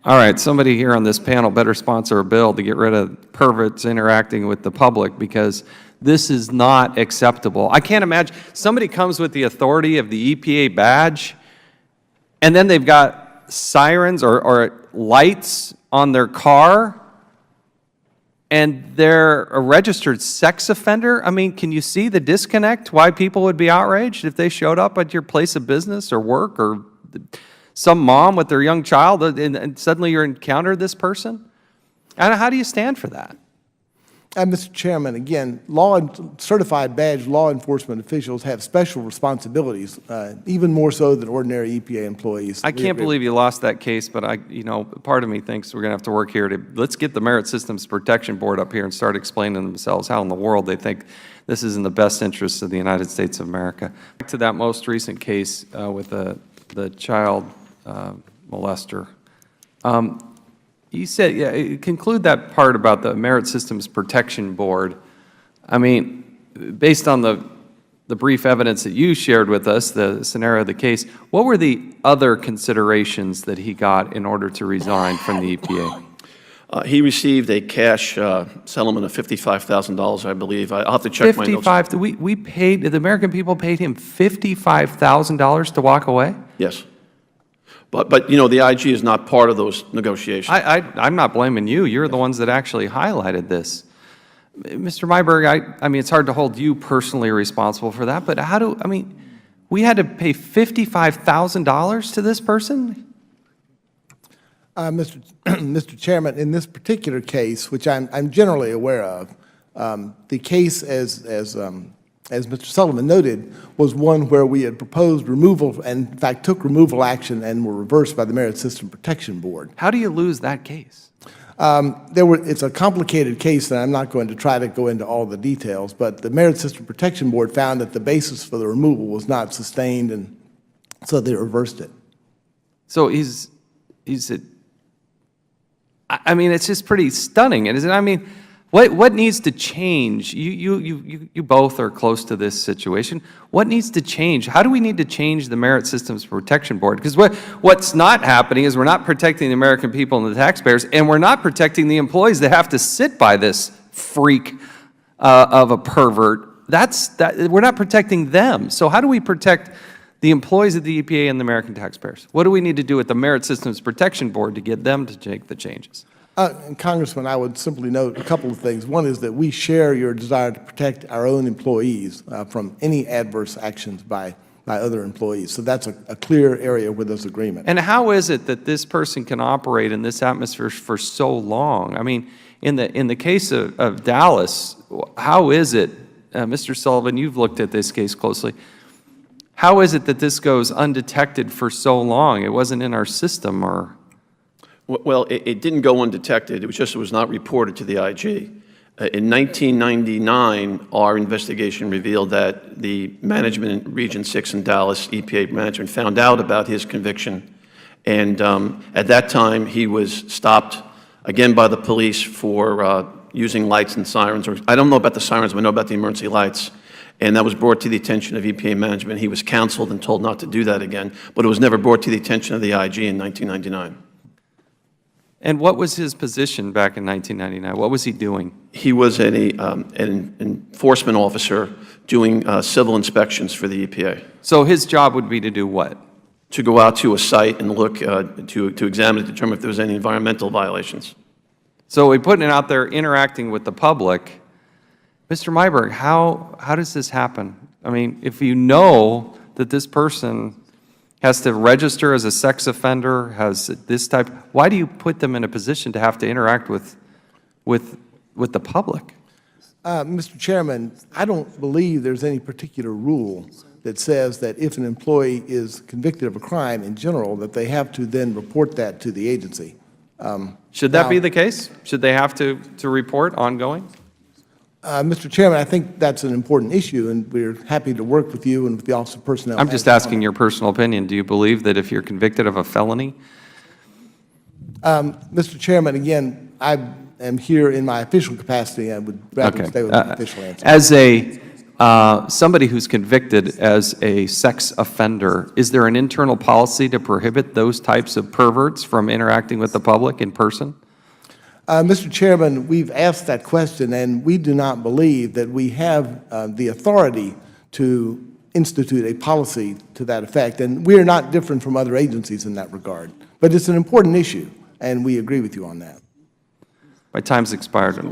All right, somebody here on this panel better sponsor a bill to get rid of perverts interacting with the public, because this is not acceptable. I can't imagine, somebody comes with the authority of the EPA badge, and then they've got sirens or lights on their car, and they're a registered sex offender. I mean, can you see the disconnect, why people would be outraged if they showed up at your place of business or work, or some mom with their young child, and suddenly you encounter this person? And how do you stand for that? Mr. Chairman, again, certified badge law enforcement officials have special responsibilities, even more so than ordinary EPA employees. I can't believe you lost that case, but part of me thinks we're going to have to work here to, let's get the Merit Systems Protection Board up here and start explaining themselves how in the world they think this is in the best interests of the United States of America. Back to that most recent case with the child molester. You said, yeah, conclude that part about the Merit Systems Protection Board. I mean, based on the brief evidence that you shared with us, the scenario of the case, what were the other considerations that he got in order to resign from the EPA? He received a cash settlement of $55,000, I believe. I'll have to check my notes. We paid, the American people paid him $55,000 to walk away? Yes. But you know, the IG is not part of those negotiations. I'm not blaming you. You're the ones that actually highlighted this. Mr. Myberg, I mean, it's hard to hold you personally responsible for that, but I mean, we had to pay $55,000 to this person? Mr. Chairman, in this particular case, which I'm generally aware of, the case, as Mr. Sullivan noted, was one where we had proposed removal and, in fact, took removal action and were reversed by the Merit System Protection Board. How do you lose that case? It's a complicated case, and I'm not going to try to go into all the details, but the Merit System Protection Board found that the basis for the removal was not sustained, and so they reversed it. So I mean, it's just pretty stunning, isn't it? I mean, what needs to change? You both are close to this situation. What needs to change? How do we need to change the Merit Systems Protection Board? Because what's not happening is we're not protecting the American people and the taxpayers, and we're not protecting the employees that have to sit by this freak of a pervert. We're not protecting them. So how do we protect the employees of the EPA and the American taxpayers? What do we need to do with the Merit Systems Protection Board to get them to make the changes? Congressman, I would simply note a couple of things. One is that we share your desire to protect our own employees from any adverse actions by other employees. So that's a clear area with this agreement. And how is it that this person can operate in this atmosphere for so long? I mean, in the case of Dallas, how is it, Mr. Sullivan, you've looked at this case closely, how is it that this goes undetected for so long? It wasn't in our system, or? Well, it didn't go undetected. It was not reported to the IG. In 1999, our investigation revealed that the management in Region 6 in Dallas, EPA management, found out about his conviction. And at that time, he was stopped again by the police for using lights and sirens. I don't know about the sirens, but I know about the emergency lights. And that was brought to the attention of EPA management. He was counseled and told not to do that again, but it was never brought to the attention of the IG in 1999. And what was his position back in 1999? What was he doing? He was an enforcement officer doing civil inspections for the EPA. So his job would be to do what? To go out to a site and look, to examine and determine if there was any environmental violations. So we put it out there interacting with the public. Mr. Myberg, how does this happen? I mean, if you know that this person has to register as a sex offender, has this type, why do you put them in a position to have to interact with the public? Mr. Chairman, I don't believe there's any particular rule that says that if an employee is convicted of a crime in general, that they have to then report that to the agency. Should that be the case? Should they have to report ongoing? Mr. Chairman, I think that's an important issue, and we're happy to work with you and with the Office of Personnel. I'm just asking your personal opinion. Do you believe that if you're convicted of a felony? Mr. Chairman, again, I am here in my official capacity. I would rather stay with my official answer. somebody who's convicted as a sex offender, is there an internal policy to prohibit those types of perverts from interacting with the public in person? Mr. Chairman, we've asked that question, and we do not believe that we have the authority to institute a policy to that effect. And we are not different from other agencies in that regard. But it's an important issue, and we agree with you on that. My time's expired.